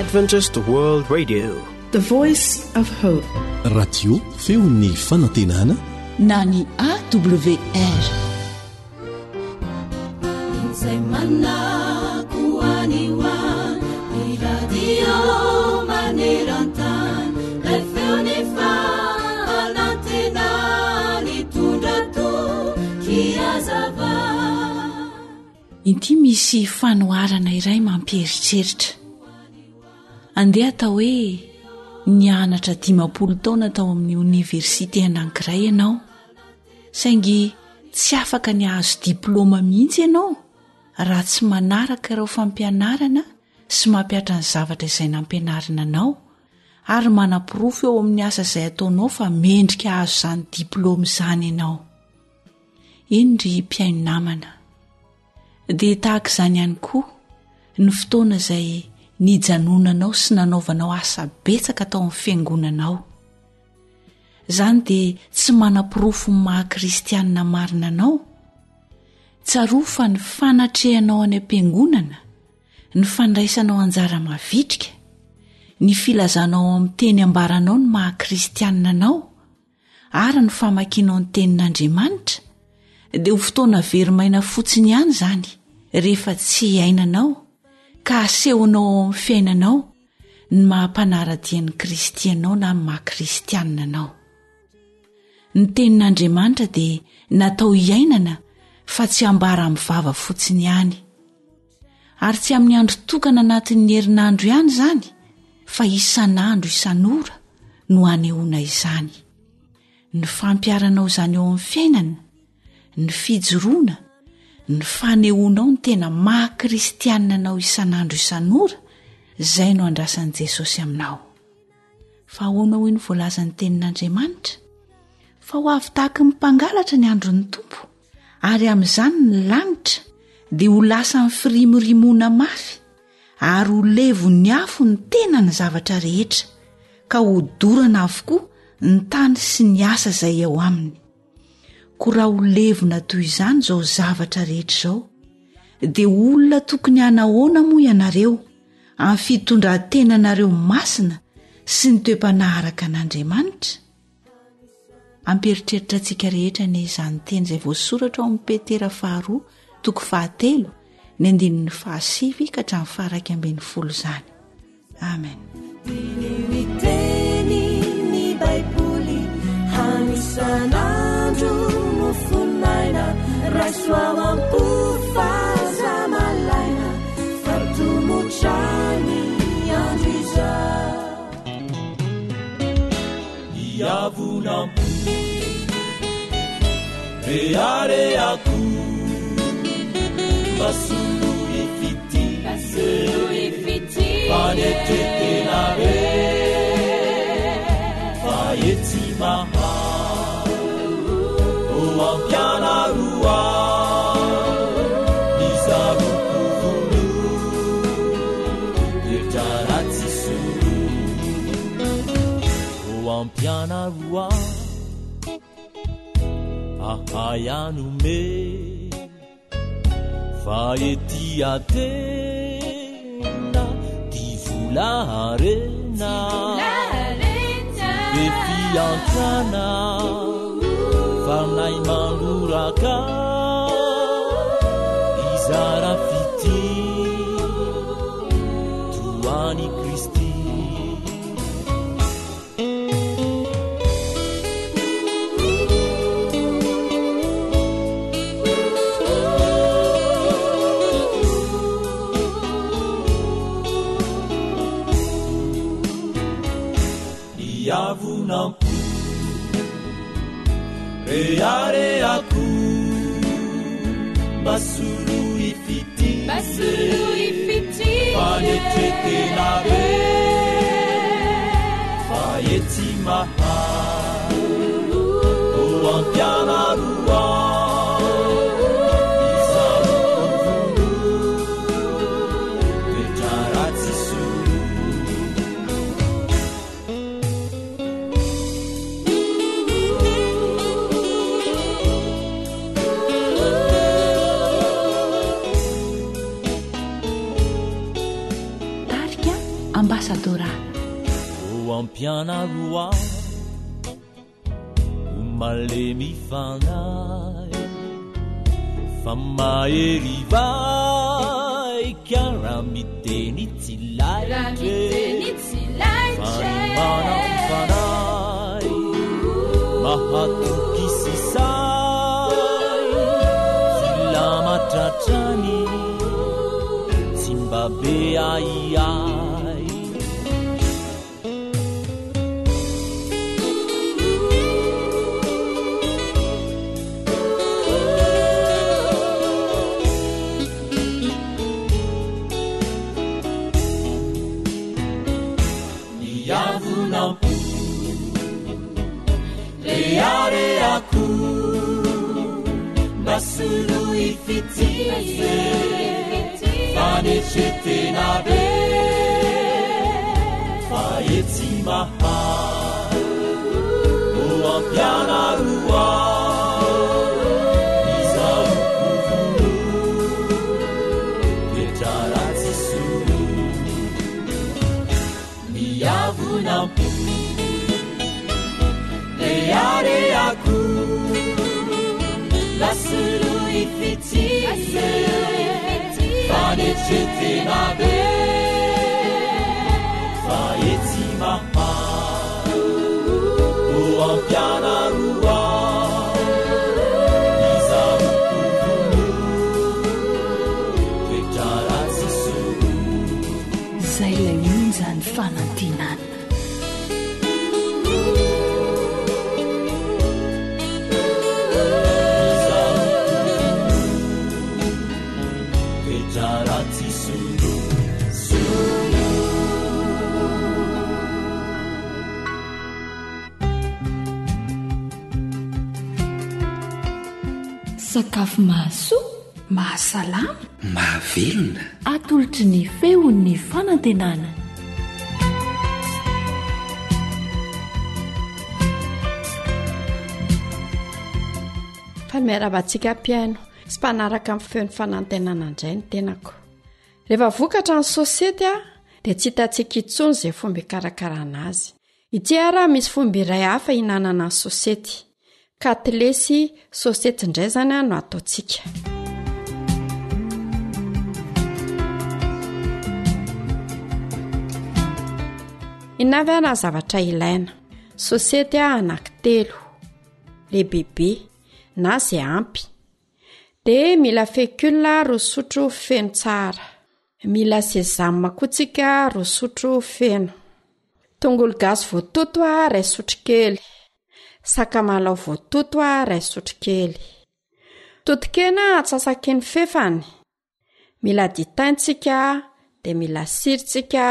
Adventist World Radio, the voice of hope. Radio feon'ny fanantenana na ny AWR. Ity misy fanoharana iray mampieritreritra. Andeha atao hoe nianatra 10 taona tao amin'ny oniversite anankiray ianao, saingy tsy afaka nihazo diploma mihitsy ianao raha tsy manaraka ireo fampianarana sy mampiatra ny zavatra izay nampianarina anao ary manam-porofo eo amin'ny asa izay ataonao fa mendrika hazo izany diploma izany ianao. Indry mpiaino namana, dia tahaka izany ihany koa ny fotoana izay nijanonanao sy nanaovanao asa betsaka tao amin'ny fiangonanao. Izany dia tsy manam-porofo ny maha-kristianina marina anao. Tsaroa fa ny fanatrehanao any am-piangonana, ny fandraisanao anjara mavitrika, ny filazanao amin'ny teny ambaranao ny maha-kristianina anao ary ny famakianao ny tenin'Andriamanitra dia ho fotoana verimaina fotsiny ihany izany rehefa tsy iainanao ka asehonao amin'ny fiainanao ny mahampanaradian'ny kristianao na ny maha-kristianina anao. Ny tenin'Andriamanitra dia natao iainana fa tsy ambara amin'ny vava fotsiny ihany, ary tsy amin'ny andro tokana anatin'ny herinandro ihany izany fa isan'andro isan'ora no anehoana izany. Ny fampiaranao izany eo amin'ny fiainana, ny fijoroana, ny fanehoanao ny tena maha-kristianina anao isan'andro isan'ora, izay no andrasan'i Jesosy aminao. Fa ahoana hoy ny voalazan'ny tenin'Andriamanitra? Fa ho avy tahaka ny mpangalatra ny andron'ny Tompo, ary amin'izany ny lanitra dia ho lasa ny firimorimoana mafy, ary ho levon'ny afo ny tena ny zavatra rehetra, ka ho dorana avokoa ny tany sy ny asa izay ao aminy. Ko raha ho levona toy izany izao zavatra rehetra izao, dia olona tokony hanahoana moa ianareo amin'ny fitondran-tenanareo masina sy ny toe-panaharaka an'Andriamanitra? Ampieritreritra antsika rehetra ny izany teny izay voasoratra ao amin'ny Petera 2:7 ny 9-10 ka hatramin'ny 11 izany. Amen. Yavunampu reareaku basulu ifiti panetetenare fayeti maha oampiana rua izabukuvulu detaratisuru oampiana rua ahayanume faeti atena divularena befiantana farnai manduraka izarafiti tuani Kristi. Yavunampu reareaku basulu ifiti panetetenare fayeti maha oampiana rua izarukuvulu detaratisuru. Pianaroa umalemi fanai famaherivai kiaramiteni tsilaitre fanimana fanai mahatukisisai silamatratrani simbabe aiai Reareaku Nasuru ifitize Fanecetenabe Faeti maha Oampianarua Isaukuvulu Petraratisisu Miavunampu Reareaku Nasuru ifitize Fanecetenabe Faeti maha Oampianarua Isaukuvulu Petraratisisu Zay lay onjany fanantinana sakafo mahasoa mahasalama mahavelona atolotry ny feon'ny fanantenana fa miarabantsika mpiaino sy mpanaraka amin'ny feon'ny fanantenana indray ny tenako rehefa vokatra ny sosety a dia tsy hitantsika intsony izay fomba hikarakarana azy ity ara misy fomba iray hafa hinanana ny sosety katlesy sosety indray zany no ataontsika inavana zavatra ilaina sosety anankitelo lehibehibe na zay ampy dia mila fécule roa sotro feno tsara mila sésame kotsika roa sotro feno tongolo gasy voatoto iray sotro kely sakamalaho voatoto iray sotro kely totokena atsasaky ny fefany mila ditaintsika dia mila siritsika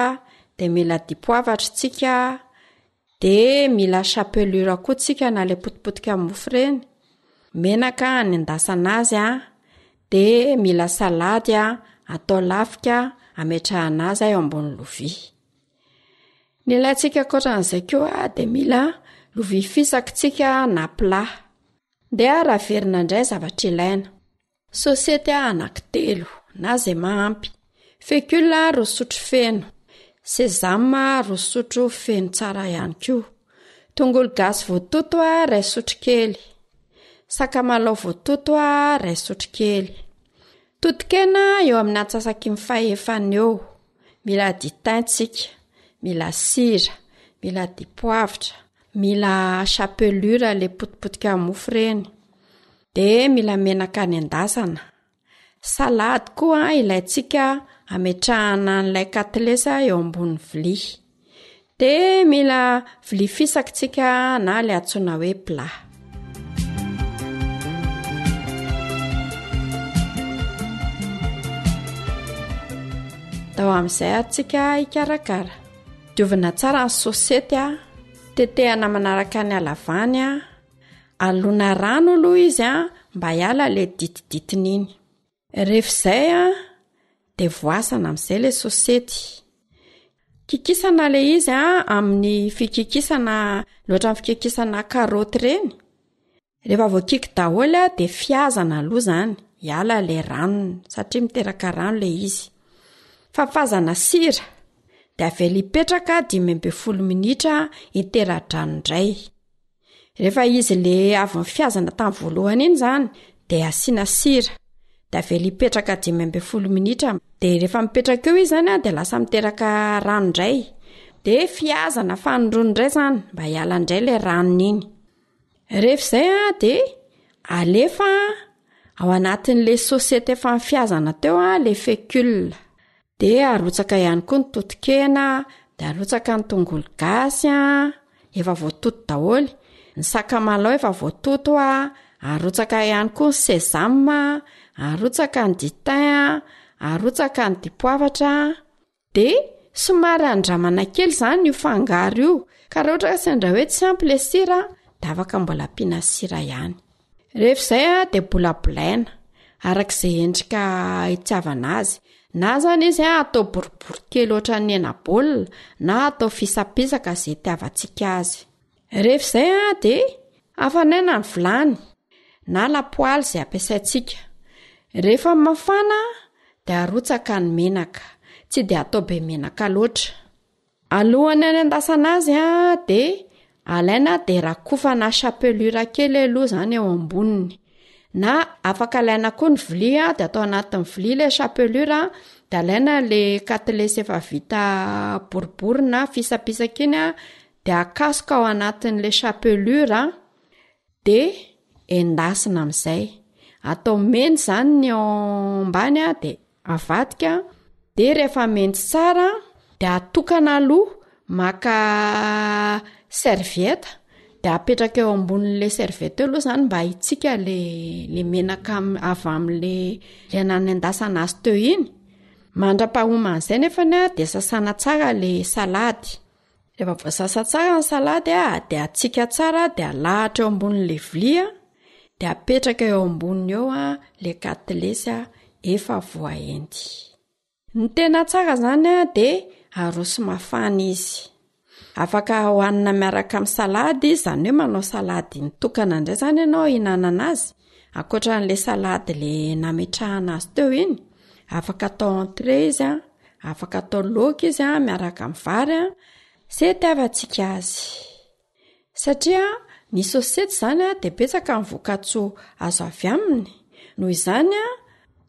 dia mila dipoavatritsika dia mila chapelure kotsika na le potipotika mofo reny menaka nendasana azy dia mila salady atao lafika ametrahana azy eo ambony lovia nilaitsika koatran'izay koa dia mila lovia fisakitsika na plat dia raverina indray zavatra ilaina sosety anankitelo na zay mahampy fécule roa sotro feno sésame roa sotro feno tsara ihany koa tongolo gasy voatoto iray sotro kely sakamalaho voatoto iray sotro kely totokena eo amin'ny atsasaky ny fahefany eo mila ditaintsika mila sira mila dipoavatra mila chapelure le potipotika mofo reny dia mila menaka nendasana salady koa ilaitsika ametrahana n'ilay katlesa eo ambony vilia dia mila vilia fisakitsika na le antsoina hoe plat tao amin'izay atsika hikarakara diovina tsara ny sosety tetehana manaraka ny alavany alona rano aloha izy mba hiala le ditiditiny iny rehefa izay dia voasana amin'izay le sosety kikisana le izy amin'ny fikikisana loatra amin'ny fikikisana karaoty reny rehefa voakiky daholo dia fiazana aloha zany hiala le ranony satria miteraka rano le izy fafazana sira dia avela ipetraka 10 minitra itera-drano indray. Rehefa izy le avy mifiazana tamin'ny voalohany iny zany dia asiana sira, dia avela ipetraka 10 minitra. Dia rehefa mipetraka eo izy zany dia lasa miteraka rano indray, dia fiazana fanondroany indray zany mba hiala indray le ranony iny. Rehefa izay dia alefa ao anatin'le sosety efa mifiazana teo le fécule. Dia arotsaka ihany koa ny totokena, dia arotsaka ny tongolo gasy efa voatoto daholo, ny sakamalaho efa voatoto arotsaka ihany koa ny sésame, arotsaka ny du thym, arotsaka ny dipoavatra. Dia somary andramana kely zany io fangaro io, ka raha ohatra sendra hoe tsy ampy le sira dia afaka mbola ampiana sira ihany. Rehefa izay dia bolabolaina arak'izay endrika itiavana azy, na zany izy atao boribory kely ohatra ny hena-baolina na atao fisapisaka izay itiavantsika azy. Rehefa izay dia afanaina ny vilany na lapoaly izay ampiasaintsika. Rehefa mafana dia arotsaka ny menaka, tsy dia atao be menaka loatra. Alohany anendasana azy dia alaina dia rakofana chapelure kely aloha zany eo amboniny, na afaka alaina koa ny vilia dia atao anatin'ny vilia le chapelure, dia alaina le katlesy efa vita boribory na fisapisaka iny dia akasoka ao anatin'le chapelure dia endasina amin'izay. Atao meny zany ny ambany dia avadika, dia rehefa meny tsara dia atokana aloha maka serviette dia apetraka eo ambonin'le serviette aloha zany mba hitsika le menaka avy amin'le nanendasana azy teo iny. Mandra-pahomana izay nefa dia sasana tsara le salady. Rehefa voasasa tsara ny salady dia atsika tsara dia alahatra eo ambonin'le vilia, dia apetraka eo amboniny eo le katlesy efa voaendy. Ny tena tsara zany dia arosy mafana izy. Afaka hohanina miaraka amin'ny salady, izany hoe manao salady nitokana indray zany ianao hinanana azy, ankoatran'le salady le nametrahana azy teo iny. Afaka atao entrée izy, afaka atao laoka izy miaraka amin'ny vary izay itiavantsika azy. Satria ny sosety zany dia betsaka ny vokatsoa azo avy aminy. Noho izany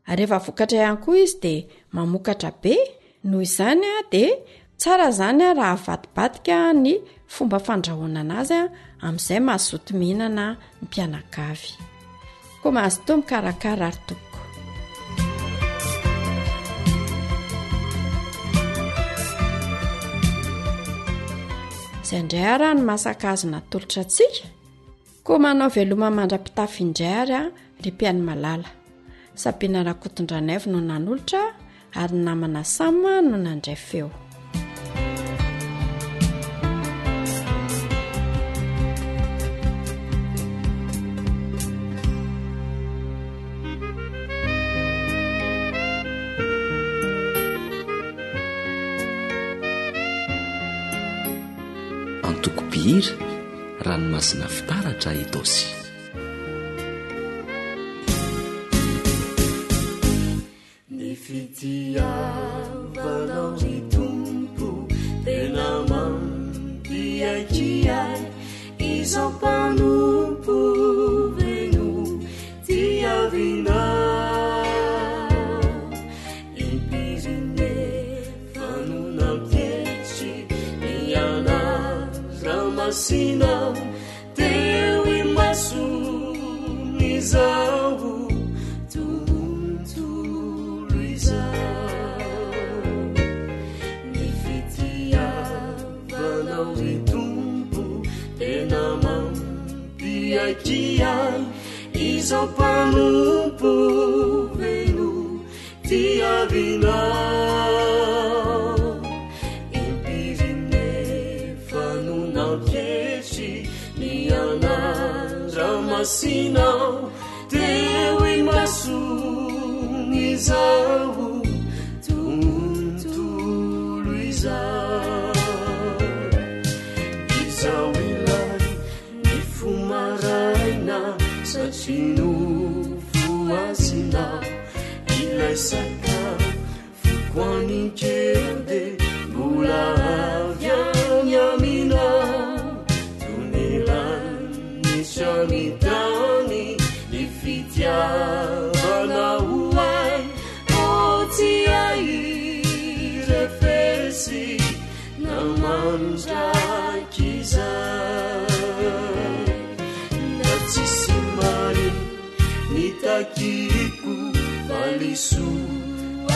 rehefa vokatra ihany koa izy dia mamokatra be. Noho izany dia tsara zany raha avadibadika ny fomba fandrahoana azy amin'izay mazoto mihinana ny mpianakavy. Koa mahazo toa mikarakara ary toko. Izay indray ary ny masaka azy natolotra antsika. Koa manao veloma mandra-pitafy indray ary ry mpiany malala. Sabiana Rakotondranaivo no nanolotra ary namana Sama no nandray feo. Antokobira ranomasina fitaratra itosy. Ny fitiavanao ny tompo tena mampiaikiay, izao mpanompo veno tiavina impirine fanonampietry miana ramasina teo imasonizao tontolo izao. Ny fitiavanao ny tompo tena mampiaikiay, izao mpanompo veno tiavina Sinao teu imasonizao tontolo izao. Izao ilay ny fomaraina satria no voasinao ilay sakafo koaninkeo de mbola olaavyanyaminao tonelany samitany ny fitiavanaoay oty ai refesy namandrakyzay na tsisy mari nitakiko faliso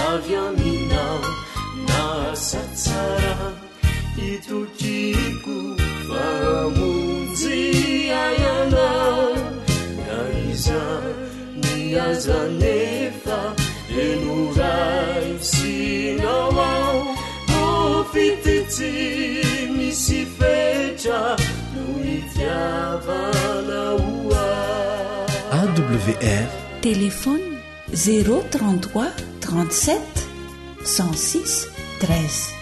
avy aminao nasatsara itokiko famonjy ayanao na iza niazanefa enoray sinao ao no fititsy misy fetra no itiavanaoa. AWR Téléphone 033 37 106 13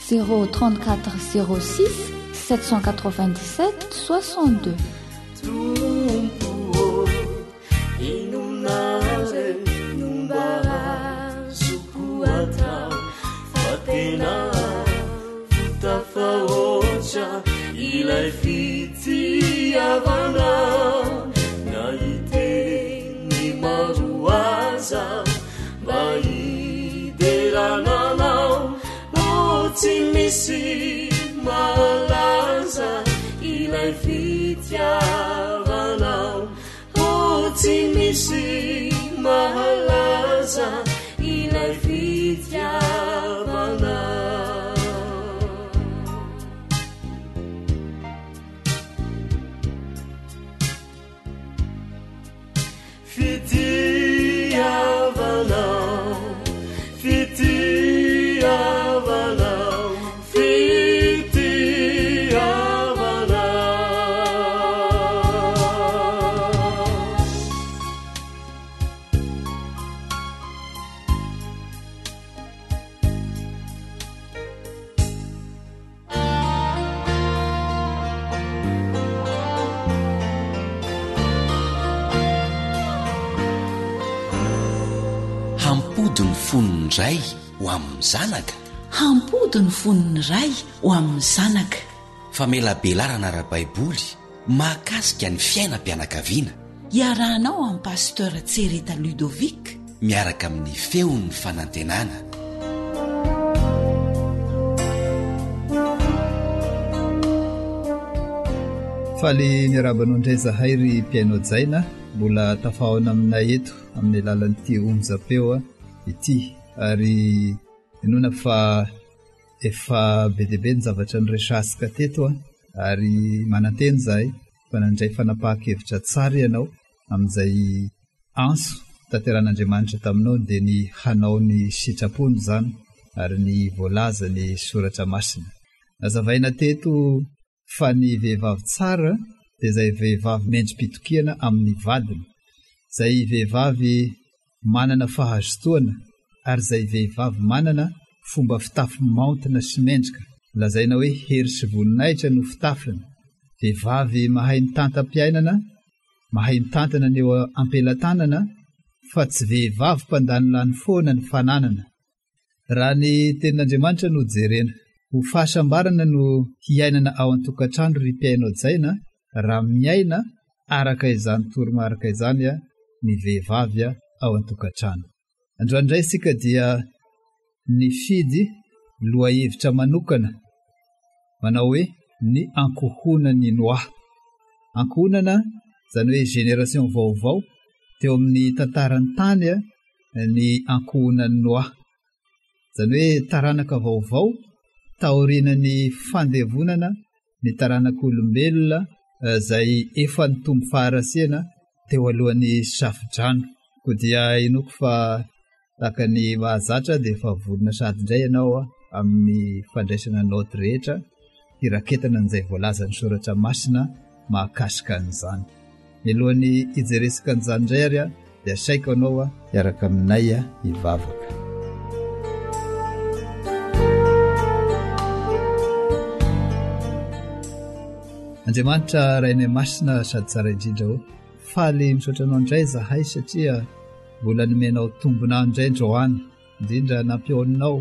034 06 797 62. Tumpuo inunare numbarazukuatao fatena futafaocha ilai fitiavanao naiteni maruaza vaiderananao otsy misy malaza ilai fitiavanao otsy misy malaza ilai fitiavanao. Fitiavanao, fitiavanao, hampodiny foniny ray ho amin'ny zanaka, hampodiny foniny ray ho amin'ny zanaka. famelabelarana ara-baiboly mahakasika ny fiainam-pianakaviana. Iarahanao amin'ny pasteur Tsereta Ludovic miaraka amin'ny feon'ny fanantenana. faly niarabanao indray zahay ry mpiaino jaina mbola tafahona aminay eto amin'ny alalan'ity onjapeo ity, ary inona fa efa be diabe ny zavatra nyresasika teto ary mananteny zahay fa nandray fanapahakevitra tsara ianao amin'izay anso tanteran'Andriamanitra taminao dia ny hanao ny sitrapony zany ary ny voalaza ny soratra masina. Nazavaina teto fa ny vehivavy tsara dia izay vehivavy mendrim-pitokiana amin'ny vadiny, izay vehivavy manana fahazotoana ary izay vehivavy manana fomba fitafy maontina sy mendrika. Lazaina hoe hery sy voninahitra no fitafiny. Vehivavy mahay mitantam-piainana, mahay mitantana ny eo ampelantanana, fa tsy vehivavy mpandany lany foana ny fananana. Raha ny tenin'Andriamanitra no jerena, ho fahasambarana no hiainana ao an-tokantrano ry mpiaino jaina, raha miaina araka izany toromarika izany ny vehivavy ao an-tokantrano. Androandray isika dia ny fidy loha hevitra manokana, manao hoe ny ankohonany Noa. Ankohonana zany hoe génération vaovao teo amin'ny tantarany tany ny ankohonany Noa, zany hoe taranaka vaovao taorinany fandevonana ny taranak'olombelona izay efa nitombo faharasiana teo alohan'ny safidrano. Koa dia inoko fa tahaka ny mahazatra dia efa vorona sady indray ianao amin'ny fandraisana naoty rehetra hiraketana an'izay voalaza ny soratra masina mahakasika an'izany. Ny alohan'ny hijeresika an'izany indray ary dia saiko anao hiaraka aminay hivavaka. Andriamanitra rainay masina sady tsara indrindra faly misaotra anao indray zahay satria mbola nomenao tombonao indray Joany, indrindra nampiaoninao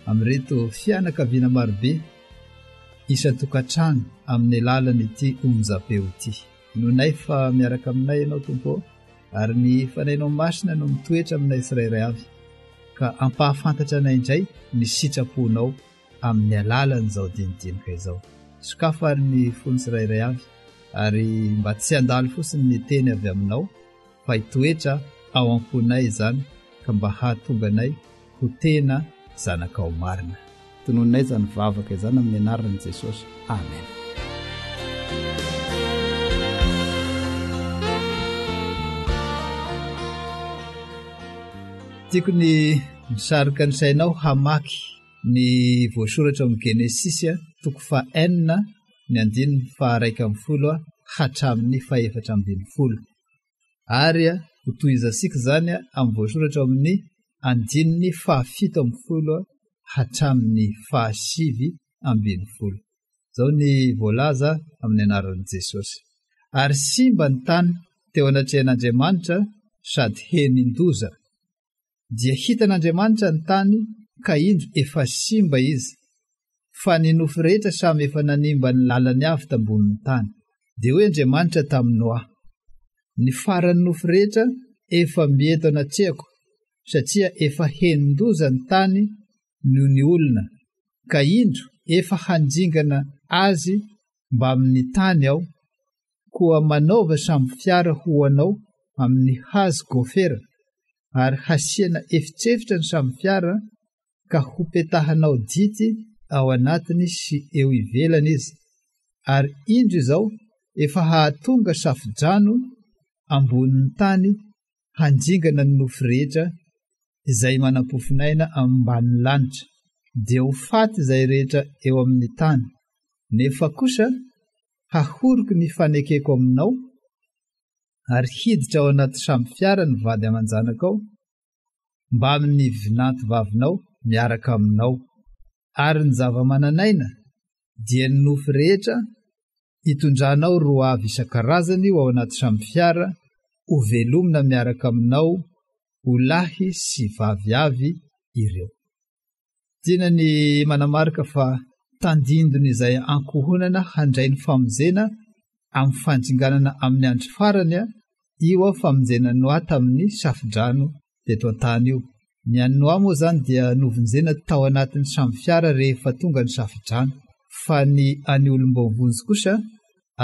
amin'reto fianakaviana marobe isan-tokantrano amin'ny alalan'ity onjam-peo ity. Nonay fa miaraka aminay ianao tompo, ary ny fanainao masina no mitoetra aminay tsirairay avy, ka ampahafantatra anay indray ny sitraponao amin'ny alalan'izao dinidinika izao. Sokafa ary ny fony tsirairay avy, ary mba tsy handalo fotsiny ny teny avy aminao, fa hitoetra ao am-ponay izany, ka mba hahatonga anay ho tena zanakao marina. Tononay izany vavaka izany amin'ny anaran'i Jesosy. Amen. Tiako ny misarika ny sainao hamaky ny voasoratra amin'ny Genesisy 4:1-10 hatramin'ny 4:12. Ary ho tohizasika izany amin'ny voasoratra amin'ny 7:7 hatramin'ny 7:12. Zao ny voalaza amin'ny anaran'i Jesosy. Ary simba ny tany teo anatrehan'Andriamanitra sady henin-doza. Dia hitan'Andriamanitra ny tany ka indro efa simba izy, fa ny nofo rehetra samy efa nanimba ny lalany avy tambonin'ny tany. Dia hoe Andriamanitra tamin'ny Noa, ny faran'ny nofo rehetra efa mieto anatrehako, satria efa henin-doza ny tany noho ny olona, ka indro efa handringana azy mba amin'ny tany aho, koa manaova samy fiara ho anao amin'ny hazo gofera, ary hasiana efitrefitra ny samy fiara, ka hopetahanao dity ao anatiny sy eo ivelany izy. Ary indro izao efa hahatonga safidrano ambonin'ny tany handringana ny nofo rehetra izay manam-pofinaina ambanin'ny lanitra, dia ho faty izay rehetra eo amin'ny tany. Nefa kosa hahoriko ny fanekeko aminao, ary hiditra ao anaty samy fiara ny vady aman-janakao, mba amin'ny vinanty vavinao miaraka aminao. Ary ny zava-mananaina dia ny nofo rehetra hitondranao roa avy isan-karazany ao anaty samy fiara, ho velomina miaraka aminao, ho lahy sy vaviavy ireo. Tiana ny manamarika fa tandindony izay ankohonana handray ny famonjena amin'ny fandringanana amin'ny andro farany, io famonjena Noa tamin'ny safidrano teto an-tany io. Ny an'ny Noa moa zany dia novonjena tao anatin'ny samy fiara rehefa tonga ny safidrano, fa ny any olombom-vonjy kosa,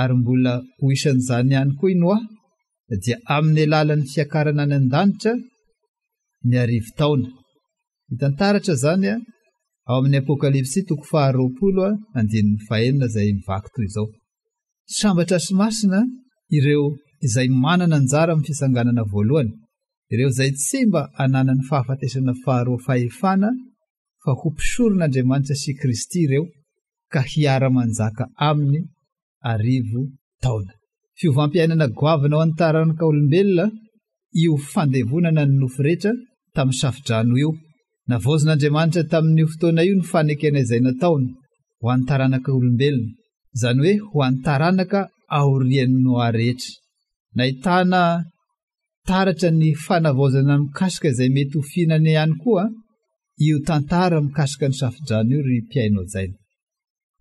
ary mbola ho isan'izany ihany koa i Noa, dia amin'ny alalan'ny fiakarana any an-danitra ny 10 taona. Hitantaratra zany ao amin'ny Apokalipsy 20:19 izay mivaky toy izao. Sambatra sy masina ireo izay manana anjara amin'ny fisanganana voalohany, ireo izay tsy mba ananany fahafatesana faharoa fahefana, fa ho mpisoron'Andriamanitra sy Kristy ireo, ka hiara-manjaka aminy 10 taona. Fiovampiainana goavana ao an-taranaka olombelona io fandevonana ny nofo rehetra tamin'ny safidrano io. Navaozan'Andriamanitra tamin'io fotoana io ny fanekena izay nataony ho an'ny taranaka olombelona, izany hoe ho an'ny taranaka aorian'ny Noa rehetra. Nahitana taratra ny fanavaozana mikasika izay mety ho fihinana ihany koa io tantara mikasika ny safidrano io ry mpiaino jaina.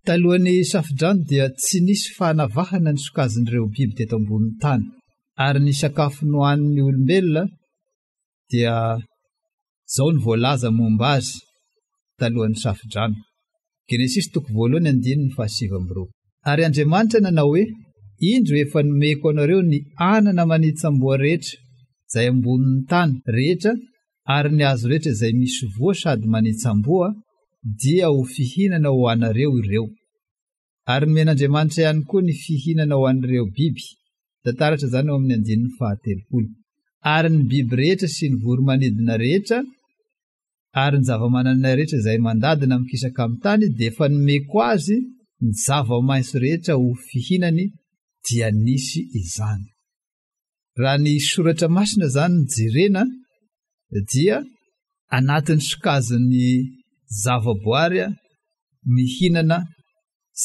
Talohan'ny safidrano dia tsy nisy fahanavahana ny sokazin'ireo biby teto ambonin'ny tany, ary ny sakafo nohan'ny olombelona dia zao ny voalaza momba azy talohan'ny safidrano. Genesisy 1:1-7. Ary Andriamanitra nanao hoe, indro efa nomeko anareo ny anana manitsamboa rehetra izay ambonin'ny tany rehetra, ary ny azo rehetra izay misy voa sady manitsamboa, dia ho fihinana ho anareo ireo. Ary men'Andriamanitra ihany koa ny fihinana ho an'ireo biby. Tantaratra zany ao amin'ny 9:30. Ary ny biby rehetra sy ny voromanidina rehetra, ary ny zava-manana rehetra izay mandadina mikisaka amin'ny tany, dia efa nomeko azy ny zava-maitso rehetra ho fihinany, dia nisy izany. Raha ny soratra masina zany ny jerena, dia anatin'ny sokazin'ny zava-boary mihinana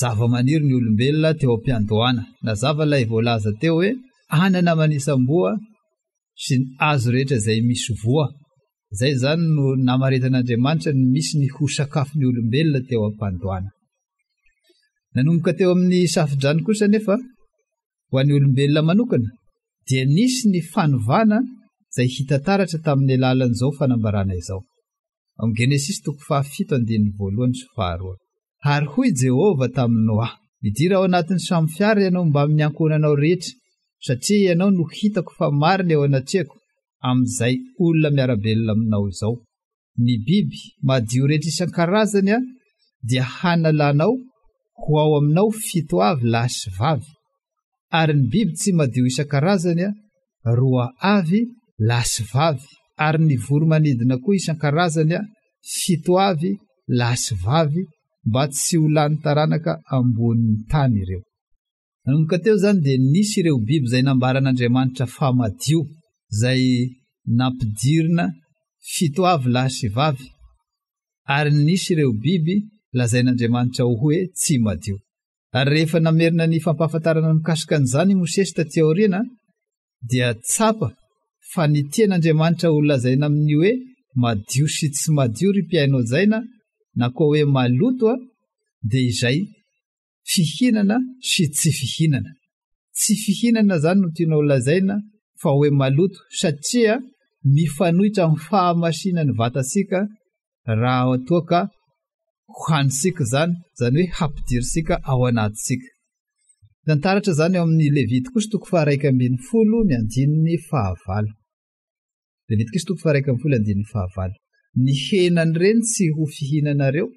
zava-maniry ny olombelona teo am-piandohana. Nazava ilay voalaza teo hoe anana manitsamboa sy ny azo rehetra izay misy voa Zay zany no namaritan'Andriamanitra ny misy ny ho sakafon'ny olombelona teo am-pandohana. Nanomboka teo amin'ny safidrany kosa nefa ho an'ny olombelona manokana dia nisy ny fanovana izay hita taratra tamin'ny alalan'izao fanambarana izao. Amin'ny Genesis 7:1-2. Ary hoy Jehova tamin'ny Noa, midira ao anatin'ny samy fiara ianao mba amin'ny ankonanao rehetra, satria ianao no hitako fa marina eo anatrehako amin'izay olona miarabelona aminao izao. Ny biby madio rehetra isan-karazany dia hanalanao ho ao aminao 7 avy lahy sy vavy, ary ny biby tsy madio isan-karazany 2 avy lahy sy vavy, ary ny voromanidina koa isan-karazany 7 avy lahy sy vavy, mba tsy ho lany taranaka ambonin'ny tany ireo. Nanomboka teo zany dia nisy ireo biby izay nambaran'Andriamanitra fa madio, izay nampidirina 7 avy lahy sy vavy, ary nisy ireo biby lazain'Andriamanitra ho hoe tsy madio. Ary rehefa namerina ny fampahafantarana mikasika an'izany Mosesy taty aoriana, dia tsapa fa ny tian'Andriamanitra ho lazaina amin'ny hoe madio sy tsy madio ry mpiaino jaina, na koa hoe maloto dia izay fihinana sy tsy fihinana. Tsy fihinana zany no tiana ho lazaina fa hoe maloto, satria mifanohitra amin'ny fahamasinan'ny vatasika raha toa ka hoanisika zany hoe hampidirisika ao anatisika. Tantaratra zany eo amin'ny Levitikos 1:9-9. Levitikos 1:9-9. Ny henany reny tsy ho fihinanareo,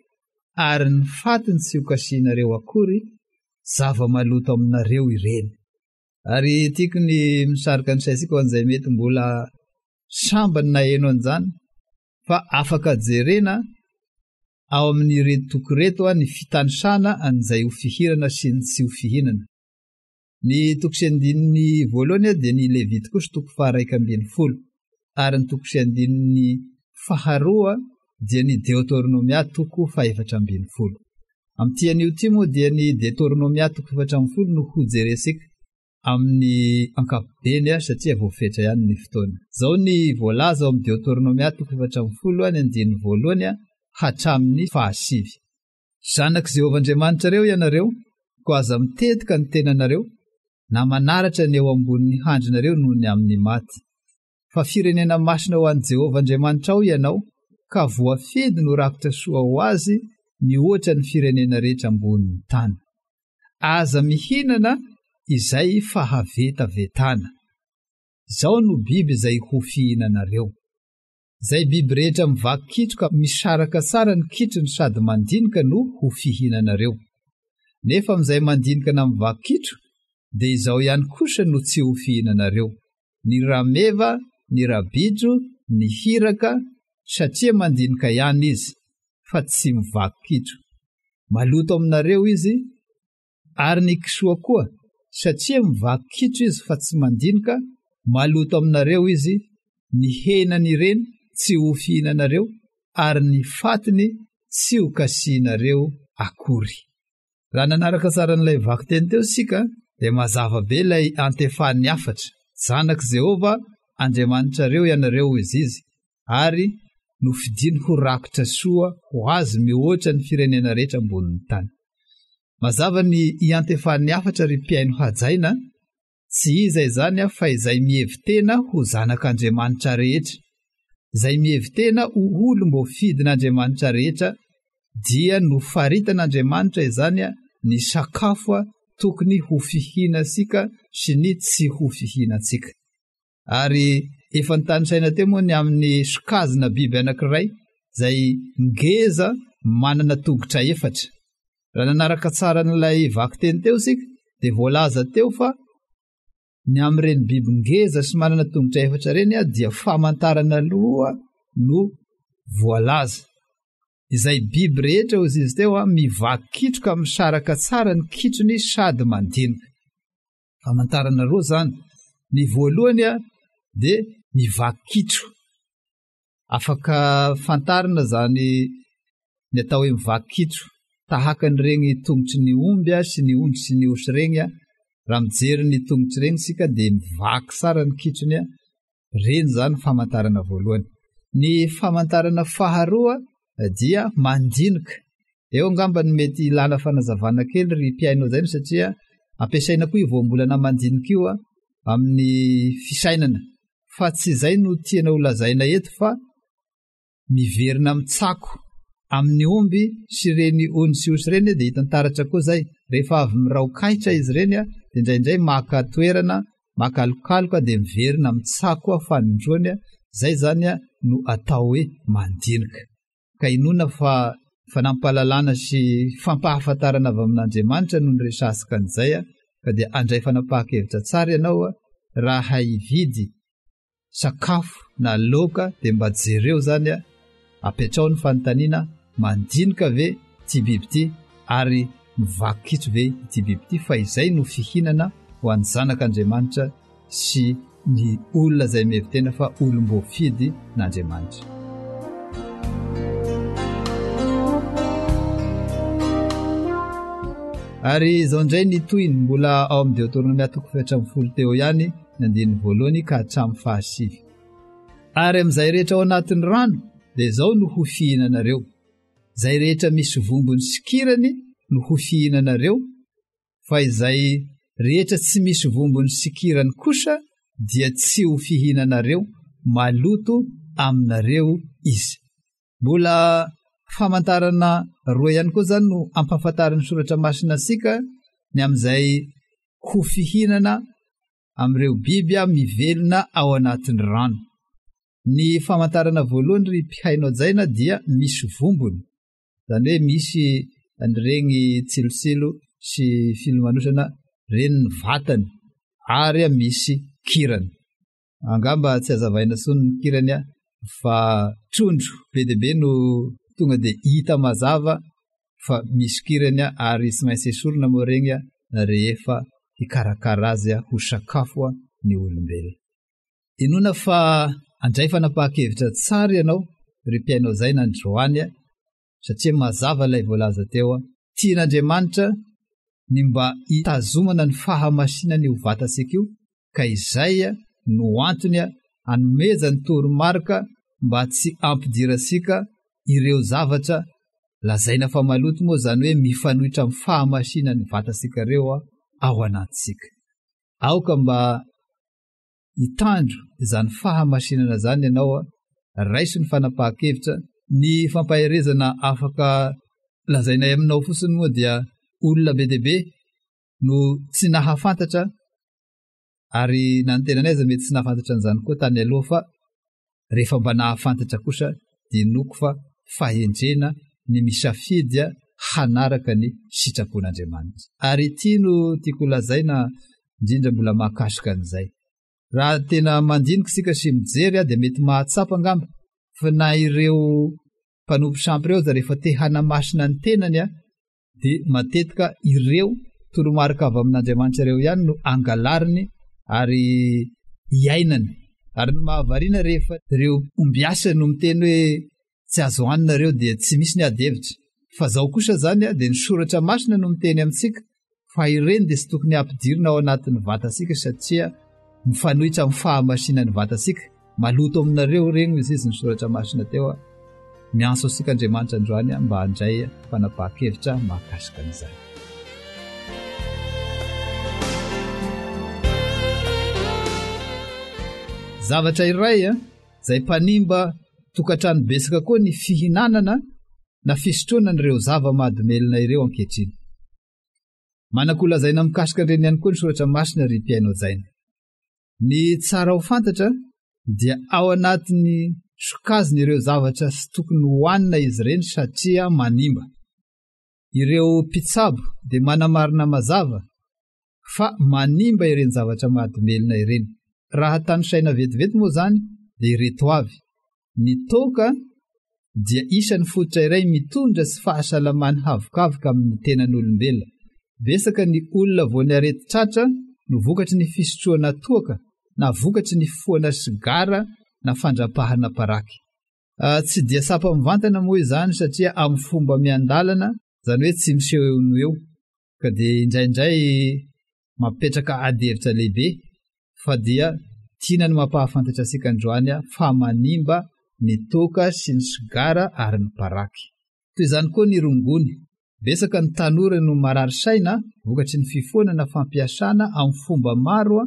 ary ny fatiny tsy ho kasianareo akory, zava-maloto aminareo ireny. Ary tiako ny misarika ny saisika ho an'izay mety mbola sambany na eno an'izany, fa afaka jerena ao amin'ny reto toko reto ny fitanisana an'izay ho fihinana sy ny tsy ho fihinana. Ny toko sy andinin'ny voalohany dia ny Levitikos 1:12, ary ny toko sy andinin'ny faharoa dia ny Deuteronomia 4:12. Amin'ity anio ity moa dia ny Deuteronomia 4:12 no ho jeresika amin'ny ankapobeny satria voafetra ihany ny fotoana. Zao ny voalaza ao amin'ny Deuteronomia 4:12 ny andinin'ny voalohany hatramin'ny 7. Zanak' Jehova Andriamanitra reo ianareo, ko aza mitetika ny tenanareo, na manaratra ny eo ambonin'ny handrinareo noho ny amin'ny maty. Fa firenena masina ho an'i Jehova Andriamanitra ao ianao, ka voafedy no rakitra soa ho azy mihoatra ny firenena rehetra ambonin'ny tany. Aza mihinana izay fahavetavetana. Izao no biby izay ho fihinanareo. Izay biby rehetra mivaky kitro ka misaraka tsara ny kitrony sady mandinika no ho fihinanareo. Nefa amin'izay mandinika na mivaky kitro, dia izao ihany kosa no tsy ho fihinanareo: ny rameva, ny rabidro, ny hiraka, satria mandinika ihany izy, fa tsy mivaky kitro. Maloto aminareo izy, ary ny kisoa koa, satria mivaky kitro izy fa tsy mandinika, maloto aminareo izy. Ny henany ireny tsy ho fihinanareo, ary ny fatiny tsy ho kasianareo akory. Raha nanaraka tsara n'ilay vaky teny teo sika, dia mazava be ilay antefany afatra: Zanak' Jehova Andriamanitrareo ianareo izy, ary nofidiny ho rakitra soa ho azy mihoatra ny firenena rehetra ambonin'ny tany. Mazava ny iantefany afatra ry mpiaino hajaina, tsy izay zany fa izay mievitena ho zanak'Andriamanitra rehetra. Izay mievitena ho olom-bo fidin'Andriamanitra rehetra, dia no faritan'Andriamanitra izany ny sakafo tokony ho fihinasika sy ny tsy ho fihinasika. Ary efa nitanisaina teo moa ny amin'ny sokazina biby anankiray izay ngeza manana tongotra 4. Raha nanaraka tsara n'ilay vaky teny teo sika, dia voalaza teo fa ny amin'ireny biby ngeza sy manana tongotra 4 reny dia famantarana loha no voalaza. Izay biby rehetra hozy izy teo mivaky kitro ka misaraka tsara ny kitrony sady mandinika. Famantarana roa zany. Ny voalohany dia mivaky kitro. Afaka fantarina zany ny atao hoe mivaky kitro, tahaka n'ireny tongotry ny omby sy ny ondry sy ny osy reny. Raha mijery ny tongotry reny sika dia mivaky tsara ny kitrony. Reny zany famantarana voalohany. Ny famantarana faharoa dia mandinika. Eo angamba ny mety ilana fanazavana kely ry mpiainao zay satria ampiasaina koa io voambolana mandinika io amin'ny fisainana. Fa tsy izay no tiana ho lazaina eto fa miverina mitsako amin'ny omby sy reny ony sy osy reny dia hitantaratra koa zay. Rehefa avy miraokaitra izy reny dia indraindray maka toerana, maka alokaloka dia miverina mitsako fanindroany. Zay zany no atao hoe mandinika. Ka inona fa fanampahalalana sy fampahafantarana avy amin'Andriamanitra no resasika an'izay ka dia andray fanapahan-kevitra tsara ianao raha hividy sakafo na laoka dia mba jereo zany apetrao ny fanontaniana mandinika ve ty biby ty ary mivakitso ve ty biby ty fa izay no fihinana ho an'ny zanak'Andriamanitra sy ny olona zay mevitena fa olom-boafidy n'Andriamanitra. Ary izao indray ny toyny mbola ao amin'ny Deutéronomia 7:10 teo ihany ny andininy voalohany ka hatramin'ny 7. Ary amin'izay rehetra ao anatin'ny rano dia izao no ho fihinanareo. Izay rehetra misy vombony sikirany no ho fihinanareo, fa izay rehetra tsy misy vombony sikirany kosa dia tsy ho fihinanareo, maloto aminareo izy. Mbola famantarana roa ihany koa zany no ampahafantarany soratra masina sika ny amin'izay ho fihinana amin'ireo biby mivelona ao anatin'ny rano. Ny famantarana voalohany ry mpihainao jaina dia misy vombony, zany hoe misy an'iregny tsilosilo sy filomanosana reny ny vatany ary misy kirany. Angamba tsy azavaina sony ny kirany fa trondro be dia be no tonga dia hita mazava fa misy kirany ary tsy maintsy esorina moa regny rehefa hikarakara azy ho sakafo ny olombelona. Inona fa andray fanapahan-kevitra tsara ianao ry mpiainao zay nandroany satria mazava ilay voalaza teo tian'Andriamanitra ny mba hitazomana ny fahamasinany ho vatasika io, ka izay no antony anomeza ny toromarika mba tsy ampidirasika ireo zavatra lazaina fa maloto moa, zany hoe mifanohitra amin'ny fahamasinany vatasika ireo ao anatsika. Aoka mba hitandro izany fahamasinana zany ianao, raiso ny fanapahan-kevitra. Ny fampaherezana afaka lazainay aminao fotsiny moa dia olona be dia be no tsy nahafantatra, ary na ny tenanay aza mety tsy nahafantatra an'izany koa tany aloha, fa rehefa mba nahafantatra kosa dia noko fa fahendrena ny misafidy hanaraka ny sitrapon'Andriamanitra. Ary ity no tiako lazaina indrindra mbola mahakasika an'izay. Raha tena mandinika sika sy mijery dia mety mahatsapa angamba, fa na ireo mpanompo sampy ireo rehefa te hanamasina ny tenany dia matetika ireo toromarika avy amin'Andriamanitra ireo ihany no angalariny ary iainany. Ary ny mahavariana rehefa ireo ombiasa no miteny hoe tsy azo hanina ireo dia tsy misy ny adevitra, fa zao kosa zany dia ny soratra masina no miteny amintsika fa ireny dia tsy tokony ampidirina ao anatin'ny vatasika satria mifanohitra amin'ny fahamasinan'ny vatasika. Maloto aminareo regny izy ny soratra masina teo. Mianso asika Andriamanitra androany mba handray fanapahan-kevitra mahakasika an'izany. Zavatra iray zay mpanimba tokantrano besaka koa ny fihinanana na fisotroanan'ireo zava-mahadomelona ireo ankehitriny. Manankolazaina mikasika ireny ihany koa ny soratra masina ry mpiainao jaina. Ny tsara ho fantatra dia ao anatin'ny sokaziny ireo zavatra sy tokony hohanina izy ireny satria manimba. Ireo mpitsabo dia manamarina mazava fa manimba ireny zavatra mahadomelona ireny. Raha tanosaina vetivety moa zany dia ireto avy: ny toka dia isan'ny fototra iray mitondra sy fahasalamany havokavoka amin'ny tenan'olombelona. Besaka ny olona vao ny arety tratra no vokatry ny fisotroana toaka na vokatry ny foana sigara na fandrapahana paraky. Tsy dia sapa mivantana moa izany satria amin'ny fomba miandalana, zany hoe tsy miseho eo no eo, ka dia indraindray mapetraka adevitra lehibe, fa dia tiana ny mampahafantatra asika androany fa manimba ny toka sy ny sigara ary ny paraky. Toy izany koa ny rongony. Besaka ny tanora no marary saina vokatry ny fifonana fampiasana amin'ny fomba maro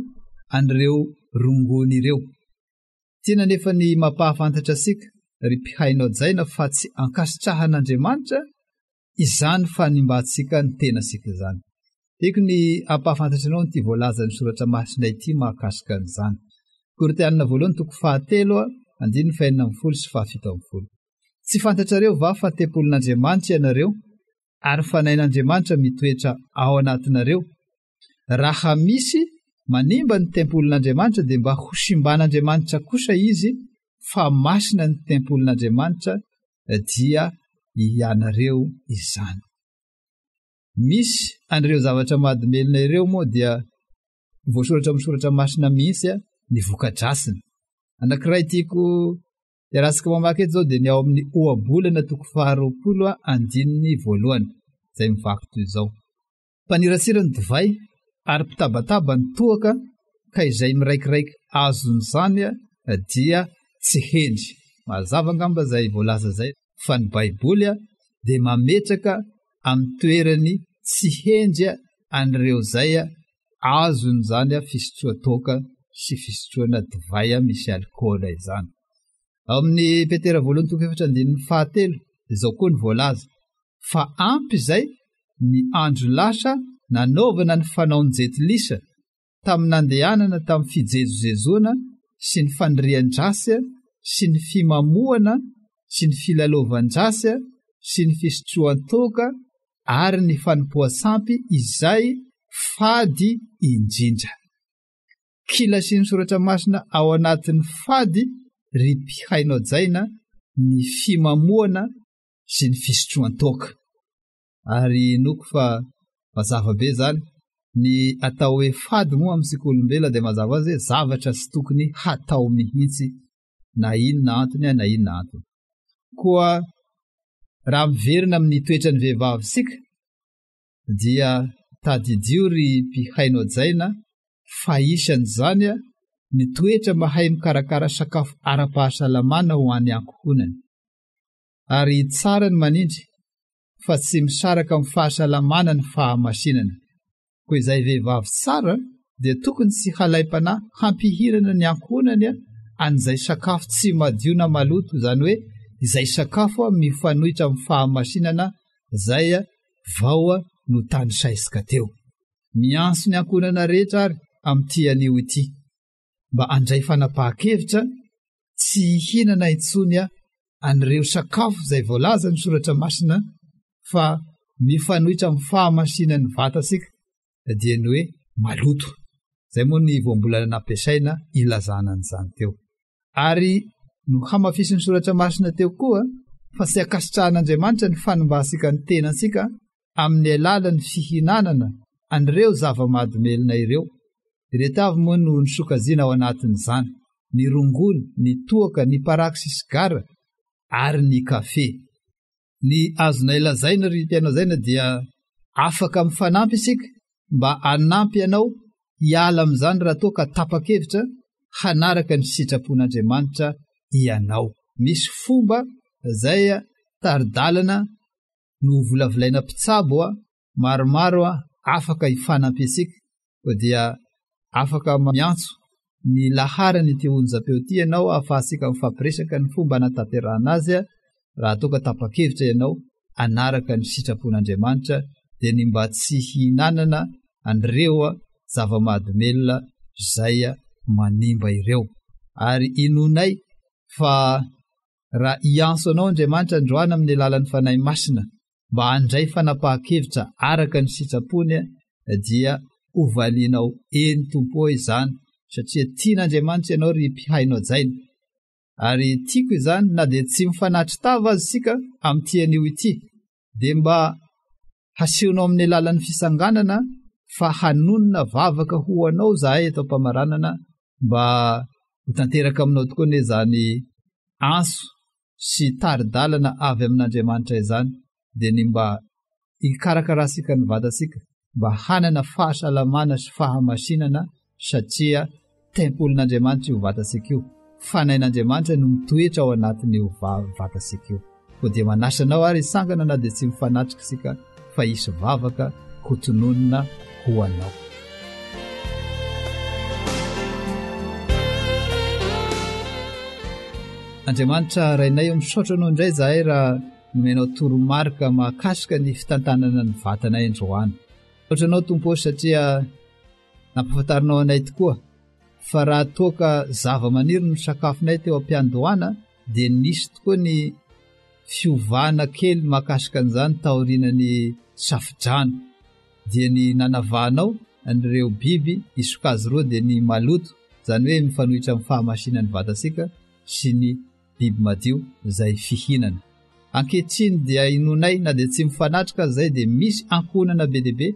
an'ireo rongony ireo. Tiana nefa ny mampahafantatra asika ry mpihainao jaina fa tsy ankasitrahan'Andriamanitra izany fanimbantsika ny tena sika izany. Tiako ny ampahafantatra anao ny voalaza ny soratra masina ity mahakasika an'izany. Korinthianina 2:4-5:17. Tsy fantatrareo va fa tempolin'Andriamanitra ianareo ary fanain'Andriamanitra mitoetra ao anatinareo? Raha misy manimba ny tempolin'Andriamanitra dia mba ho simban'Andriamanitra kosa izy, fa masina ny tempolin'Andriamanitra dia ianareo izany. Misy an'ireo zavatra madimelina ireo moa dia voasoratra amin'ny soratra masina mihitsy ny vokadrasiny. Anankiray tiako iarahantsika mamaky eto zao dia ny ao amin'ny ohabolana 20:1 izay mivaky toy izao: mpaniratsira ny divay ary mpitabataba ny toaka ka izay miraikiraiky azon'izany dia tsy hendry. Mazava ngamba izay voalaza zay fa ny Baiboly dia mametraka amin'ny toerany tsy hendry an'ireo zay azon'izany fisotroa toaka sy fisotroana divay misy alkôla izany. Ao amin'ny Petera 2:7 izao koa ny voalaza: fa ampy izay ny andro lasa nanaovana ny fanaonjetilisa tamin'ny nandehanana tamin'ny fijezojezoana sy ny fanirian-drasy sy ny fimamoana sy ny filalovan-drasy sy ny fisotroan-toaka ary ny fanompoasampy izay fady indrindra. Kila sy ny soratra masina ao anatin'ny fady ry mpihainao jaina ny fimamoana sy ny fisotroan-toaka. Ary noko fa mazava be zany ny atao hoe fady moa amintsika olombelona dia mazava azy hoe zavatra sy tokony hatao mihitsy, na inona antony na inona antony. Koa raha miverina amin'ny toetra ny vehivavy sika dia tadidio ry mpihainao jaina fa isan'izany ny toetra mahay mikarakara sakafo ara-pahasalamana ho an'ny ankohonany. Ary tsara ny manindry fa tsy misaraka amin'ny fahasalamana ny fahamasinana. Koa izay vehivavy tsara dia tokony tsy halai-panahy hampihirana ny ankohonany an'izay sakafo tsy madio na maloto, izany hoe izay sakafo mifanohitra amin'ny fahamasinana izay vao no tany saisika teo. Mianso ny ankohonana rehetra ary amin'ity anio ity mba andray fanapahan-kevitra tsy hihinana intsony an'ireo sakafo izay voalaza ny soratra masina fa mifanohitra amin'ny fahamasinan'ny vatasika dia ny hoe maloto. Izay moa ny voambolana nampiasaina ilazana an'izany teo. Ary no hamafisin'ny soratra masina teo koa fa tsy akasitrahan'Andriamanitra ny fanombasika ny tenansika amin'ny alalan'ny fihinanana an'ireo zava-madimelina ireo. Ireto avy moa no nisokaziana ao anatin'izany: ny rongony, ny toaka, ny paraky sy sigara ary ny kafe. Ny azona ilazaina ry mpihainao jaina dia afaka mifanampy isika mba hanampy ianao hiala amin'izany raha toa ka tapa-kevitra hanaraka ny sitrapon'Andriamanitra ianao. Misy fomba izay taridalana no volavolaina mpitsabo maromaro afaka hifanampy isika. Koa dia afaka miantso ny laharany ity onjam-peo ty ianao ahafahasika mifampiresaka ny fomba natanterahana azy raha toa ka tapa-kevitra ianao hanaraka ny sitrapon'Andriamanitra dia ny mba tsy hinanana an'ireo zava-madimelina izay manimba ireo. Ary inonay fa raha ianso anao Andriamanitra androana amin'ny alalan'ny fanahy masina mba handray fanapahan-kevitra araka ny sitrapony dia hovalianao eny tompo izany, satria tian'Andriamanitra ianao ry mpihainao jaina. Ary tiako izany na dia tsy mifanatry tava azy sika amin'ity anio ity dia mba hasehonao amin'ny alalan'ny fisanganana fa hanonona vavaka ho anao zahay eto am-pamaranana mba ho tanteraka aminao tokoa ny zany anso sy taridalana avy amin'Andriamanitra izany dia ny mba hikarakarasika ny vatasika mba hanana fahasalamana sy fahamasinana, satria tempolin'Andriamanitra io vatasika io fanain'Andriamanitra no mitoetra ao anatin'io vatasika io. Ko dia manasanao ary isangana na dia tsy mifanatrika sika fa isy vavaka kotononina ho anao. Andriamanitra rainay eo misaotra anao indray zahay raha nomenao toromarika mahakasika ny fitantanana ny vatanay androany. Saotra anao Tompo satria nampafantarinao anay tokoa fa raha toaka zava-maniry no sakafonay teo am-piandohana dia nisy tokoa ny fiovana kely mahakasika an'izany taorinany safidrano dia ny nanavahanao an'ireo biby isokazy roa dia ny maloto izany hoe mifanohitra amin'ny fahamasinan'ny vatasika sy ny biby madio izay fihinana. Ankehitriny dia inonay na dia tsy mifanatrika izay dia misy ankonana be dehibe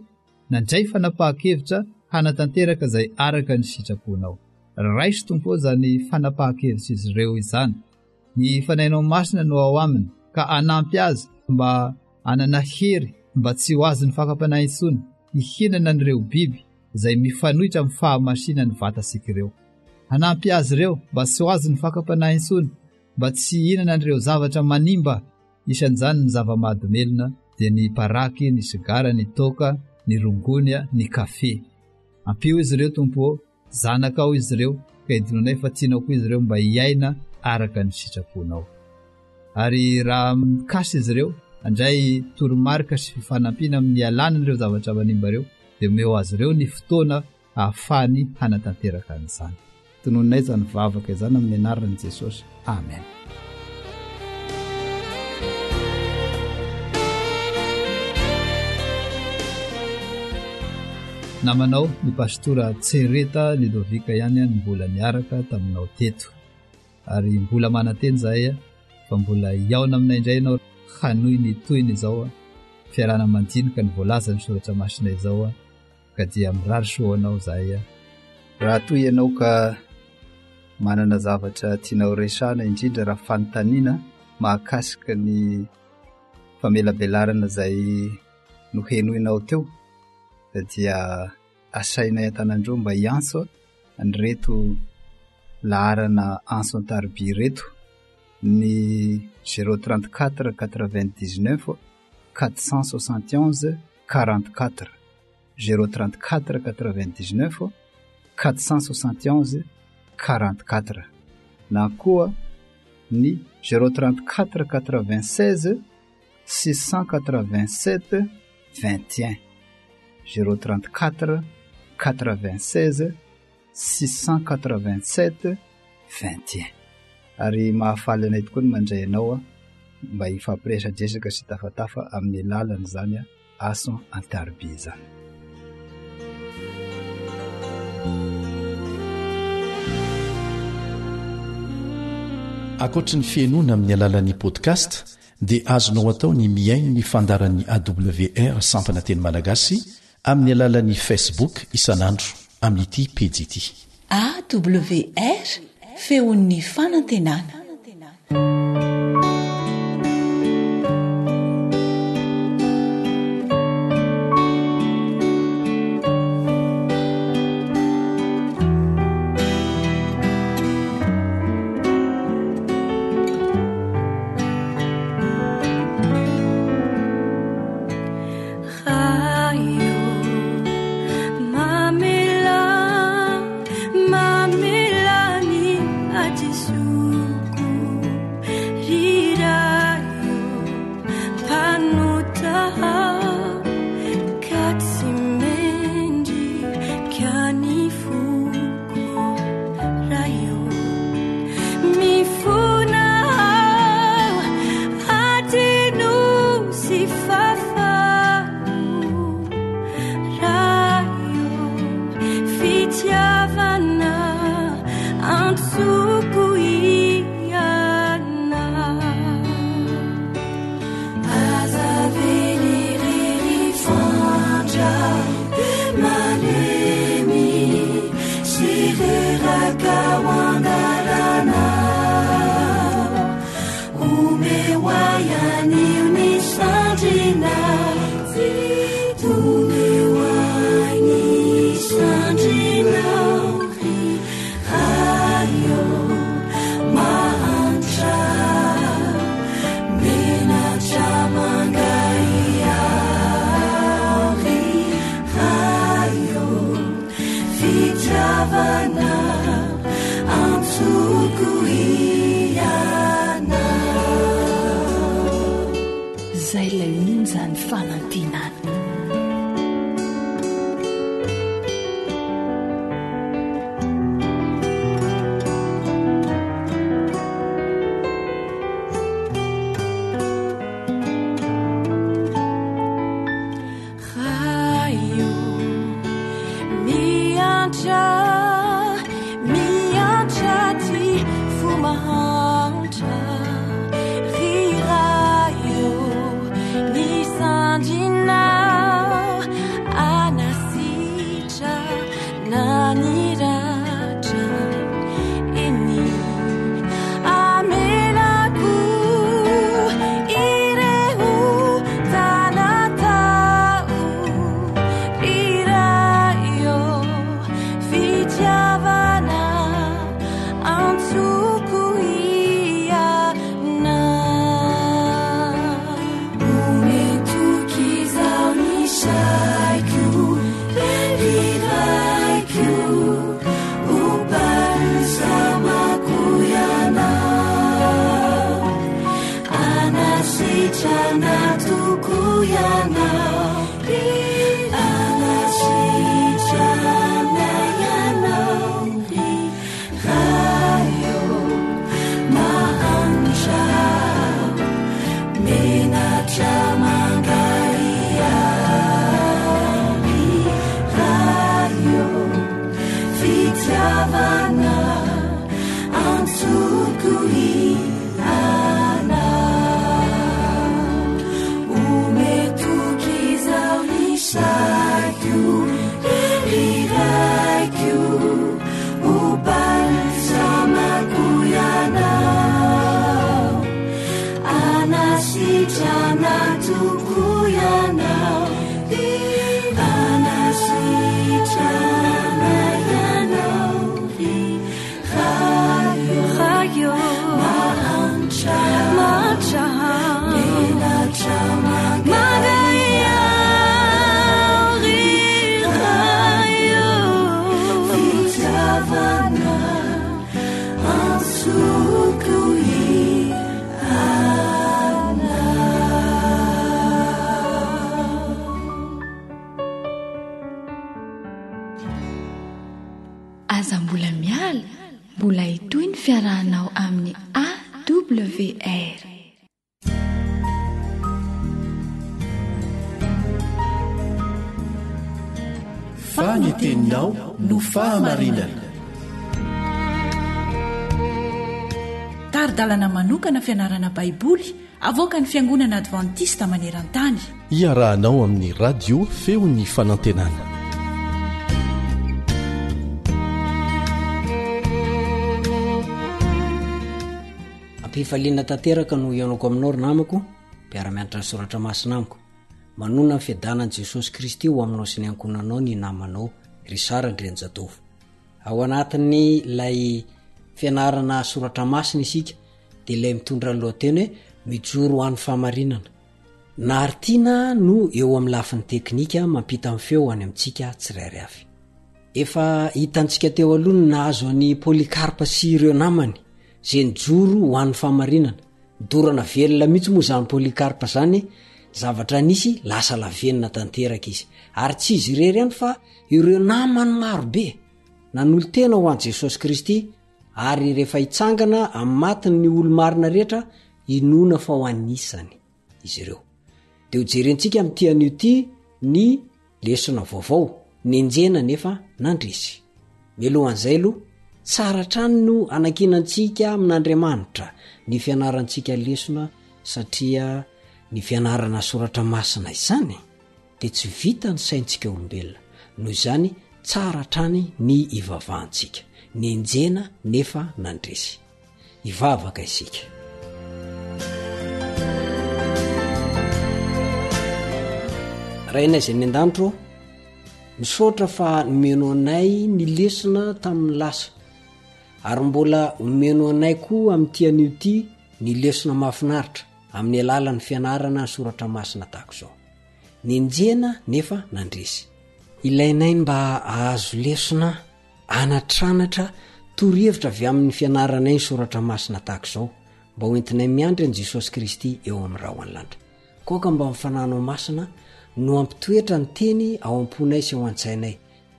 nandray fanapahan-kevitra hanatanteraka izay araka ny sitraponao. Raiso Tompo izany fanapahan-kevitra izy ireo izany. Ny fanainao masina no ao aminy ka anampy azy mba anana hery mba tsy ho azy ny fakapanahy intsony hihinana an'ireo biby izay mifanohitra amin'ny fahamasinan'ny vatasika ireo. Anampy azy ireo mba tsy ho azy ny fakapanahy intsony mba tsy hihinana an'ireo zavatra manimba, isan'izany ny zava-mahadomelona dia ny paraky, ny sigara, ny toka, ny rongonia, ny kafe. Ampio izy ireo Tompo, zanakao izy ireo ka idinonay fa tianao koa izy ireo mba hiaina araka ny sitraponao. Ary raha mikasy izy ireo andray toromarika sy fifanampiana amin'ny alana ireo zavatra manimba ireo dia omeo azy ireo ny fotoana ahafahany hanatanteraka an'izany. Tononay zany vavaka izany amin'ny anaran'i Jesosy. Amen. Namanao ny pastora Tsereta Lidovika ihany ny mbola niaraka taminao teto. Ary mbola mananteny zahay fa mbola iaona aminay indray ianao hanoy ny toyny izao fiarana mandinika ny voalaza ny soratra masina izao ka dia mirary soanao zahay. Raha toy ianao ka manana zavatra tianao resahana indrindra raha fanontaniana mahakasika ny famelabelarana izay nohenoinao teo dia asainay an-tanandro mba hiantso an'ireto laharana anso an-tarby reto ny 034 99 471 44 034 99 471 44 na koa ny 034 96 687 21 034 96 687 21. Ary mahafaly anay tokoa ny mandray anao mba hifampiresadresaka sy tafatafa amin'ny lalana zany aso an-tarby zany. Akoatra ny fienoana amin'ny alalan'ny podcast dia azonao atao ny miaino ny fandaran'ny AWR sampana teny malagasy amin'ny alalan'ny Facebook isanandro amin'ity pejy ity. AWR feon'ny fanantenana. Sandrina, ayo izay ilay onjany fanantenana. Aza mbola miala mbola hitoy ny fiarahanao amin'ny AWR. Faniteninao no fahamarinana. Taridalana manokana fianarana baiboly avoaka ny Fiangonana Adventista maneran-tany. Iarahanao amin'ny radio feon'ny fanantenana. Ampifaliana tanteraka no ianako aminao ry namako, mpiara-mianatra ny soratra masina amiko. Manona ny fiadanan'i Jesosy Kristy ho aminao sy ny ankonanao ny namanao Risara Ndrenjatovo. Ao anatin'ny ilay fianarana soratra masina isika dia ilay mitondra ny lohateny hoe mijoro ho an'ny fahamarinana. Naritiana no eo amin'ny lafiny teknika mampita amin'ny feo any amintsika tsirairay avy. Efa hitantsika teo aloha ny nahazo an'i Polikarpa sy ireo namany izay nijoro ho an'ny fahamarinana. Dorana velona mihitsy moa izany Polikarpa zany, zavatra nisy lasa lavenina tanteraka izy. Ary tsy izy irery ihany fa ireo namany marobe nanolo tena ho an'i Jesosy Kristy, ary rehefa hitsangana amin'ny matiny ny olo-marina rehetra inona fa ho anisany izy ireo. Dia hojerentsika amin'ity anio ity ny lesona vaovao, nenjena nefa nandresy. Melohan'izay aloha, tsara trany no anakinantsika amin'Andriamanitra ny fianarantsika lesona, satria ny fianarana soratra masina izany dia tsy vita ny saintsika olombelona. Noho izany tsara trany ny ivavahantsika, nenjena nefa nandresy. Ivavaka isika. Rainay izay ny an-danitro, misaotra fa nomeno anay ny lesona tamin'ny lasa, ary mbola nomeno anay koa amin'ity anio ity ny lesona mahafinaritra amin'ny alalan'ny fianarana ny soratra masina tahaka izao. Nenjena nefa nandresy. Ilainay mba ahazo lesona anatranatra torohevitra avy amin'ny fianaranay ny soratra masina tahaka izao, mba hoentinay miandry an'i Jesosy Kristy eo amin'ny rahoan'ny lanitra. koka mba mifananao masina no ampitoetra ny teny ao am-ponay sy ao an-tsainay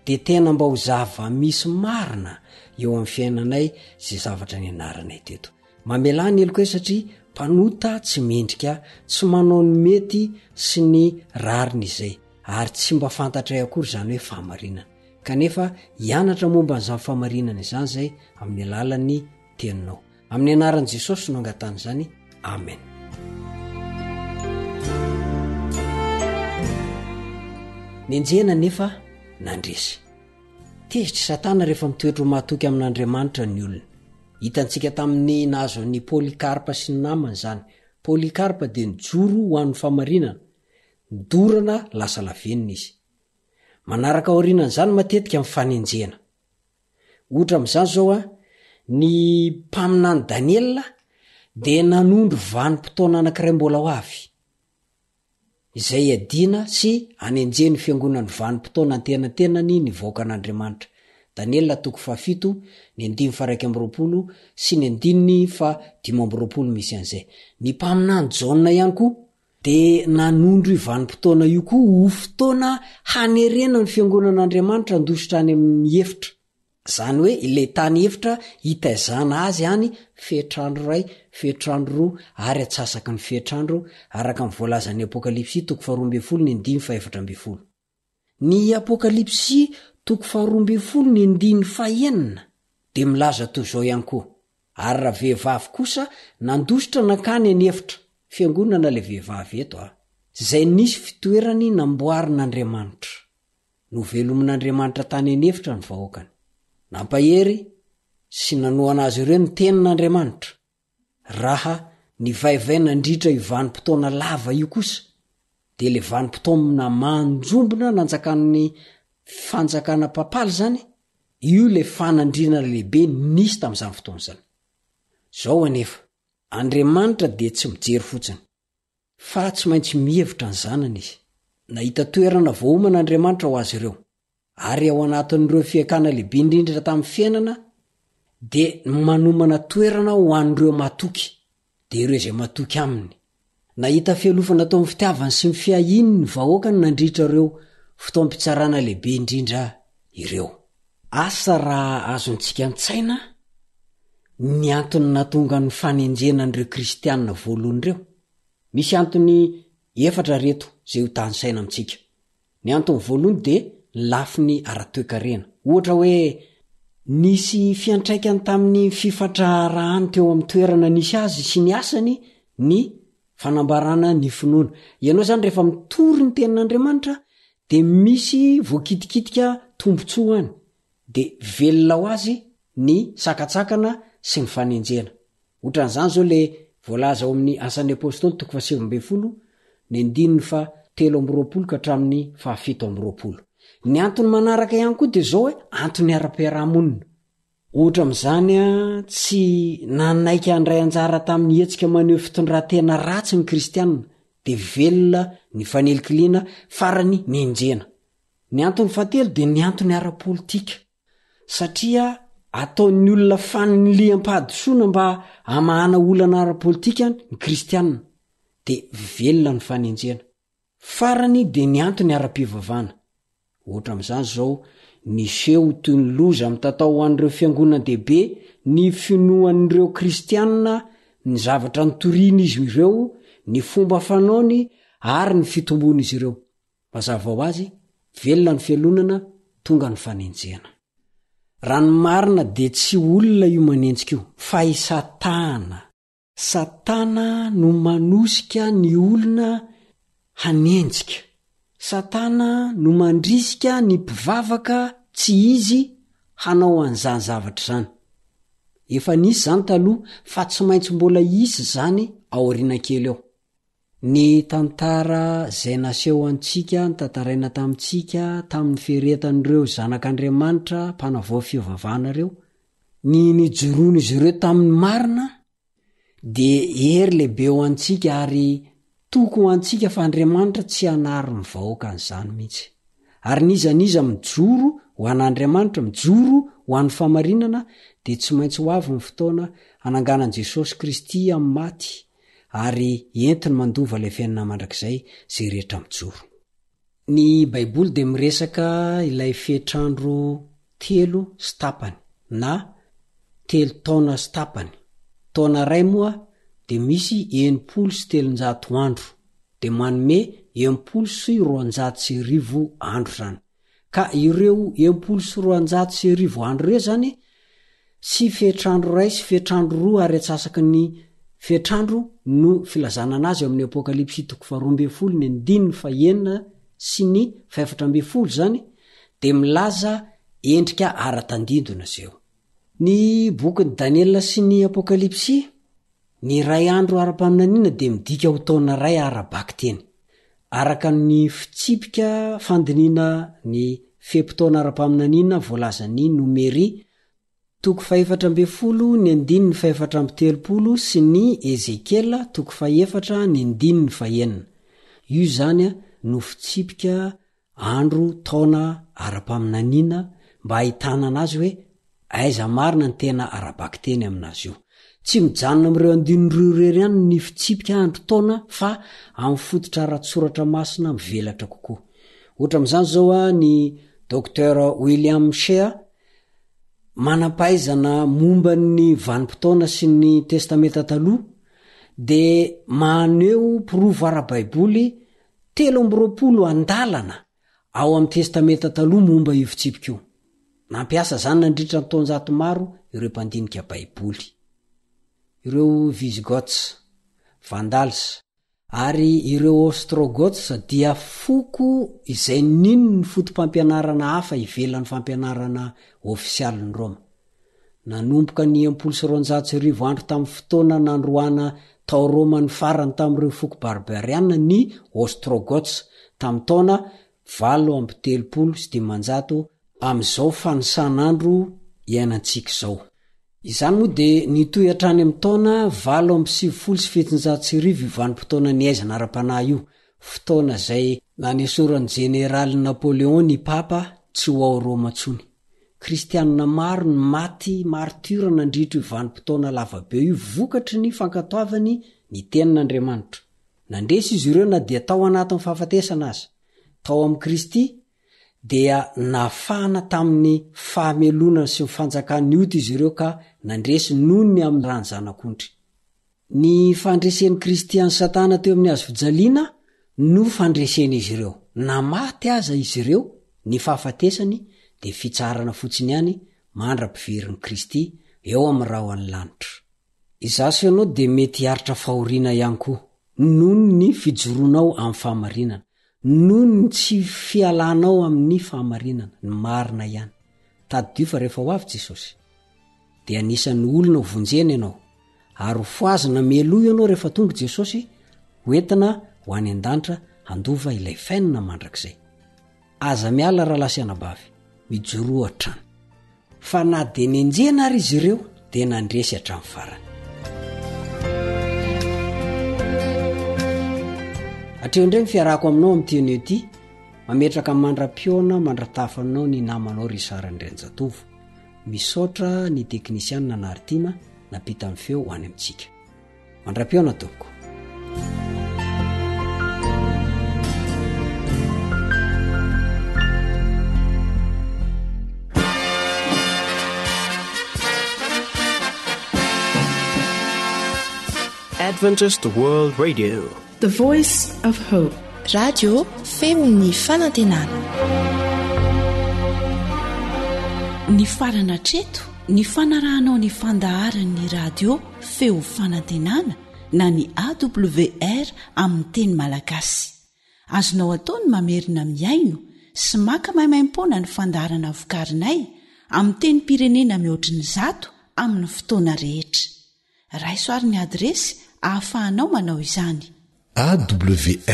dia tena mba ho zava misy marina eo amin'ny fiainanay zay zavatra ny anaranay teto. Mamelany eloko hoe satria mpanota tsy mendrika, tsy manao ny mety sy ny rariny izay, ary tsy mba fantatray akory zany hoe fahamarinana. Kanefa hianatra momba n'izany fahamarinana izany zay amin'ny alalan'ny teninao. Amin'ny anaran'i Jesosy no angatany izany. Amen. Nenjena nefa nandresy. Tezitra Satana rehefa mitoetra ho mahatoky amin'Andriamanitra ny olona. Hitantsika tamin'ny nahazo ny Polikarpa sy ny namany zany. Polikarpa dia nijoro ho an'ny fahamarinana, nidorana lasa lavenina izy. Manaraka aorinan' izany matetika mifanenjena. Ohatra amin'izany zao ny mpaminany Daniela dia nanondro vanim-potoana anankiray mbola ho avy, izay adina sy anenjeny fiangonany vanim-potoana antenantenany ny vahoakan'Andriamanitra. Daniela 7, ny 120 sy ny 150 misy an'izay. Ny mpaminany Jaona ihany koa dia nanondro i vanim-potoana io koa ho fotoana hanerena ny fiangonan'Andriamanitra ndositra any amin'ny efitra. Zany hoe ilay tany efitra hitaizana azy any fehitrandro 2, fehitrandro 2 ary atsasaky ny fehitrandro araka ny voalazan'ny Apokalipsy 12 ny 5:12. Ny Apokalipsy 12 ny 9:9 dia milaza toy izao ihany koa. Ary raha vehivavy kosa nandositra nankany any efitra, fiangonana ilay vehivavy eto izay nisy fitoerany namboarin'Andriamanitra. Novelomin'Andriamanitra tany any efitra ny vahoakany. Nampahery sy nanoana azy ireo ny tenin'Andriamanitra. Raha ny vaivay nandritra i vanim-potoana lava io kosa dia le vanim-potoana manjombona nanjakan'ny fanjakana papaly zany, io le fanandrina lehibe nisy tamin'izany fotoana zany. Zao anefa Andriamanitra dia tsy mijery fotsiny, fa tsy maintsy mihevitra ny zanany izy. Nahita toerana voahoman'Andriamanitra ho azy ireo, ary ao anatin'ireo fiakana lehibe indrindra tamin'ny fiainana dia manomana toerana ho an'ireo matoky, dia ireo izay matoky aminy. Nahita fialofana tao amin'ny fitiavany sy ny fiahiny ny vahoakany nandritra ireo fotoam-pitsarana lehibe indrindra ireo. Asa raha azontsika an-tsaina ny antony natonga ny fanenjenan'ireo kristianina voalohany ireo. Misy antony 4 reto zay ho tany-saina amintsika. Ny antony voalohany dia lafiny ara-toekarena. Ohatra hoe nisy fiantraikany tamin'ny fifatrarahany teo amin'ny toerana nisy azy sy ny asany ny fanambarana ny finoana. Ianao zany rehefa mitory ny tenin'Andriamanitra dia misy voakitikitika tombotsoany, dia velona ho azy ny sakatsakana sy ny fanenjena. Ohatran'izany zao le voalaza ao amin'ny Asan'ny Apôstôly 7 ny 13 ka hatramin'ny 17. Ny antony manaraka ihany koa dia zao hoe antony ara-piarahamonina. Ohatra amin'izany tsy nanaiky andray anjara tamin'ny hetsika maneho fitondran-tena ratsy ny kristianina, dia velona ny fanelikiliana farany nenjena. Ny antony fahatelo dia ny antony ara-politika, satria ataon'ny olona faniliam-pahadosoana mba hamahana olana ara-politika ny kristianina, dia velona ny fanenjena. Farany dia ny antony ara-pivavahana. Ohatra amin'izany zao niseho toy ny loza amin'ny tatao ho an'ireo fiangonan-dehibe ny finoan'ireo kristianina, ny zavatra nitoriany izy ireo, ny fomba fanaony ary ny fitombony izy ireo. Mazava ho azy, velona ny fialonana, tonga ny fanenjena. Raha ny marina dia tsy olona io manenjika io, fa i Satana. Satana no manosika ny olona hanenjika. Satana no mandrisika ny mpivavaka tsy izy hanao an'izany zavatra zany. Efa nisy zany taloha, fa tsy maintsy mbola isy zany aoriana kely eo. Ny tantara zay naseho antsika, ny tantaraina tamintsika tamin'ny fieretan'ireo zanak'Andriamanitra mpanavao fivavahana ireo, ny nijoroana izy ireo tamin'ny marina, dia hery lehibe ho antsika ary toko ho antsika fa Andriamanitra tsy hanary ny vahoaka an'izany mihitsy. Ary nizaniza mijoro ho an'Andriamanitra, mijoro ho an'ny famarinana, dia tsy maintsy ho avy ny fotoana hananganan Jesosy Kristy amin'ny maty ary entiny mandova la fiainana mandrakizay zay rehetra mijoro. Ny baiboly de miresaka ilay fetrandro 3 sy tapany na 3 taona sy tapany. Taona ray moa de misy 60 sy 300 andro de manome 60 sy 200 andro zany. Ka ireo 60 sy 200 andro reo zany sy fetrandro ray sy fetrandro 2 ary atsasaky ny fetrandro no filazana anazy eo amin'ny apokalipsy 12 ny 9 sy ny 14 zany de milaza endrika ara-tandindona zeo. Ny bokyny Daniela sy ny apokalipsy ny ray andro ara-paminaniana de midika ho taona ray ara-baky teny araka ny fitsipika fandiniana ny fepitaona ara-paminaniana voalazany nomery 4 ny 4 sy ny Ezekiela 4 ny 9. Io zany no fitsipika andro taona ara-paminaniana mba ahitana anazy hoe aiza marina ny tena ara-baky teny aminazy io. Tsy mijanona am'ireo 12 rery ihany ny fitsipika andro taona fa amin'ny fototra ara-tsoratra masina mivelatra kokoa. Ohatra amin'izany zao ny Dr William Shea manampahaizana momba ny vanim-potoana sy ny testamenta taloha de maneho provo ara-baiboly 30 andalana ao amin'ny testamenta taloha momba io fitsipika io. Nampiasa zany nandritra ny taonjato maro ireo mpandinika baiboly. Ireo Visigoths, Vandals ary ireo Ostrogoths dia foko izay nino ny fotom-pampianarana hafa ivelan'ny fampianarana ofisialin'ny Roma. Nanomboka ny 60 andro tamin'ny fotoana nandroana tao Roma ny farany tamin'ireo foko barbariana ny Ostrogoths tamin'ny taona 730 amin'izao fanisan'andro iainantsika izao. Izany moa de nitoy hatrany amin'ny taona 770 vanim-potoana ny aizana ara-panahy io, fotoana zay nanesoran'ny jeneraly Napoléon ny papa tsy ho ao Roma tsony. Kristianina maro ny maty martyra nandritra io vanim-potoana lavabe io vokatry ny fankatoavany ny tenin'Andriamanitra. Nandresy izy ireo na dia tao anatin'ny fahafatesana azy. Tao amin'ny Kristy dia nafana tamin'ny fahamelonana sy ny fanjakan'ny ota izy ireo ka nandresy nony amin'ny rany zanak'ondry. Ny fandresen'ny Kristiany Satana teo amin'ny azo fijaliana no fandreseny izy ireo. Na maty aza izy ireo ny fahafatesany de fitsarana fotsiny ihany mandra-pivirin'ny Kristy eo amin'ny rahoan'ny lanitra. Izaso ianao de mety haritra fahoriana ihany koa noho ny fijoroanao amin'ny fahamarinana, noho ny tsy fialanao amin'ny fahamarinana, ny marina ihany. Tadidio fa rehefa ho avy Jesosy de anisan'ny olona ho vonjena ianao ary foazina meloa ianao rehefa tonga Jesosy hoentina ho any an-danitra handova ilay fainana mandrakizay. Aza miala raha lasy anabavy mijoro hatrany fa na de nenjena ary izy ireo de nandresy hatramin'ny farany. Atreo indray ny fiarako aminao amin'ity anio ity, mametraka mandra-piona mandratafanao ny namanao ry Sara Andrianjatovo. Misaotra ny teknisianina Nartina napita amin'ny feo ho any amintsika. Mandra-piona tompoko. Adventist World Radio, the voice of hope. Radio Femini Fanantenana. Ny farana treto, ny fanarahanao ny fandaharan'ny radio Feo Fanantenana na ny AWR amin'ny teny Malagasy. Azonao ataony mamerina miaino sy maka maimaim-pona ny fandaharana vokarinay amin'ny teny pirenena mihoatriny 100 amin'ny fotoana rehetra. Raisoaryn'ny adresy ahafahanao manao izany. awr.org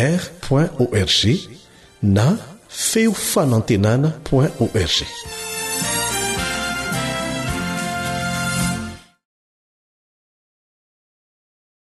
na feofanantenana.org.